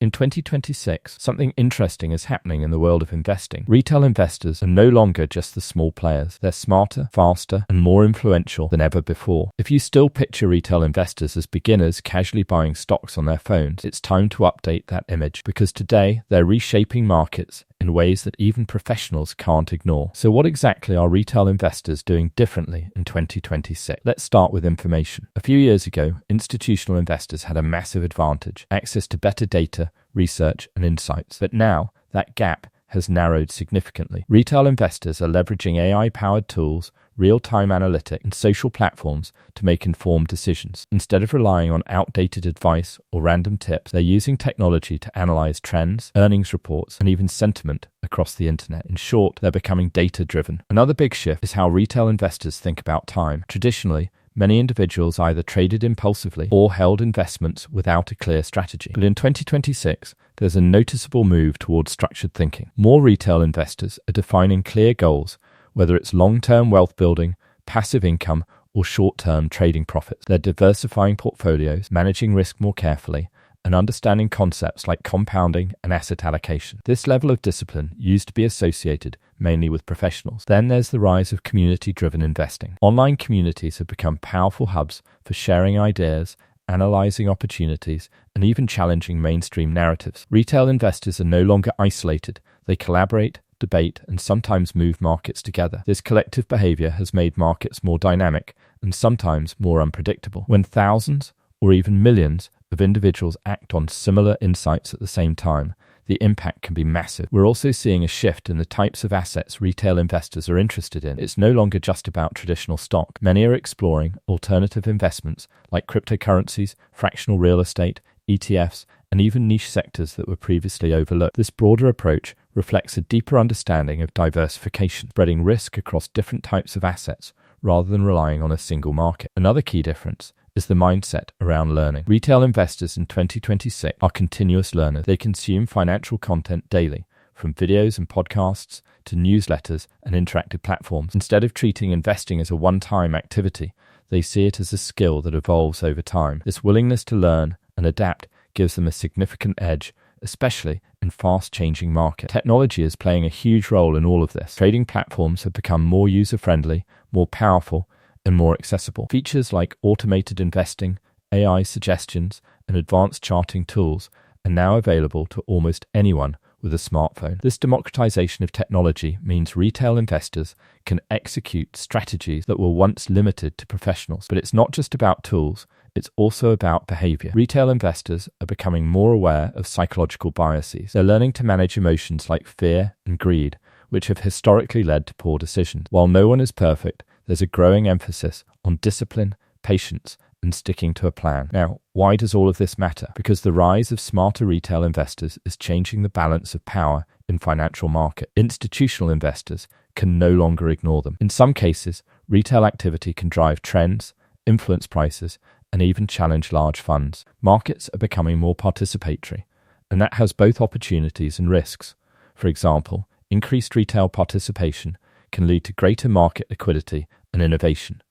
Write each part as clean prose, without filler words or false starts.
In 2026, something interesting is happening in the world of investing. Retail investors are no longer just the small players. They're smarter, faster, and more influential than ever before. If you still picture retail investors as beginners casually buying stocks on their phones, it's time to update that image, because today they're reshaping markets in ways that even professionals can't ignore. So what exactly are retail investors doing differently in 2026? Let's start with information. A few years ago, institutional investors had a massive advantage: access to better data, research, and insights. But now, that gap has narrowed significantly. Retail investors are leveraging AI-powered tools, real-time analytics, and social platforms to make informed decisions. Instead of relying on outdated advice or random tips, they're using technology to analyze trends, earnings reports, and even sentiment across the internet. In short, they're becoming data-driven. Another big shift is how retail investors think about time. Traditionally, many individuals either traded impulsively or held investments without a clear strategy. But in 2026, there's a noticeable move towards structured thinking. More retail investors are defining clear goals, whether it's long-term wealth building, passive income, or short-term trading profits. They're diversifying portfolios, managing risk more carefully, and understanding concepts like compounding and asset allocation. This level of discipline used to be associated mainly with professionals. Then there's the rise of community-driven investing. Online communities have become powerful hubs for sharing ideas, analyzing opportunities, and even challenging mainstream narratives. Retail investors are no longer isolated. They collaborate, debate, and sometimes move markets together. This collective behavior has made markets more dynamic and sometimes more unpredictable. When thousands or even millions of individuals act on similar insights at the same time, the impact can be massive. We're also seeing a shift in the types of assets retail investors are interested in. It's no longer just about traditional stock. Many are exploring alternative investments like cryptocurrencies, fractional real estate, ETFs, and even niche sectors that were previously overlooked. This broader approach reflects a deeper understanding of diversification, spreading risk across different types of assets rather than relying on a single market. Another key difference is the mindset around learning. Retail investors in 2026 are continuous learners. They consume financial content daily, from videos and podcasts to newsletters and interactive platforms. Instead of treating investing as a one-time activity, they see it as a skill that evolves over time. This willingness to learn and adapt gives them a significant edge, especially in fast-changing markets. Technology is playing a huge role in all of this. Trading platforms have become more user-friendly, more powerful, and more accessible. Features like automated investing, AI suggestions, and advanced charting tools are now available to almost anyone with a smartphone. This democratization of technology means retail investors can execute strategies that were once limited to professionals. But it's not just about tools, it's also about behavior. Retail investors are becoming more aware of psychological biases. They're learning to manage emotions like fear and greed, which have historically led to poor decisions. While no one is perfect, there's a growing emphasis on discipline, patience, and sticking to a plan. Now, why does all of this matter? Because the rise of smarter retail investors is changing the balance of power in financial markets. Institutional investors can no longer ignore them. In some cases, retail activity can drive trends, influence prices, and even challenge large funds. Markets are becoming more participatory, and that has both opportunities and risks. For example, increased retail participation can lead to greater market liquidity and innovation,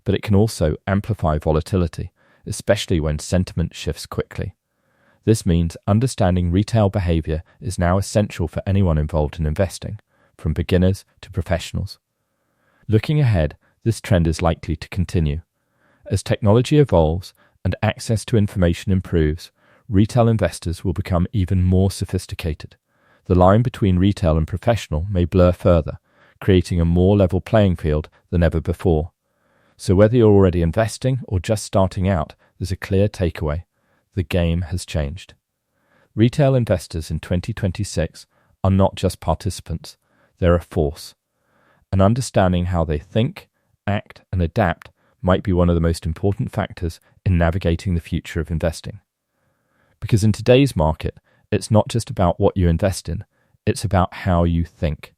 but it can also amplify volatility, especially when sentiment shifts quickly. This means understanding retail behavior is now essential for anyone involved in investing, from beginners to professionals. Looking ahead, this trend is likely to continue. As technology evolves and access to information improves, retail investors will become even more sophisticated. The line between retail and professional may blur further, creating a more level playing field than ever before. So whether you're already investing or just starting out, there's a clear takeaway. The game has changed. Retail investors in 2026 are not just participants, they're a force. And understanding how they think, act, and adapt might be one of the most important factors in navigating the future of investing. Because in today's market, it's not just about what you invest in, it's about how you think.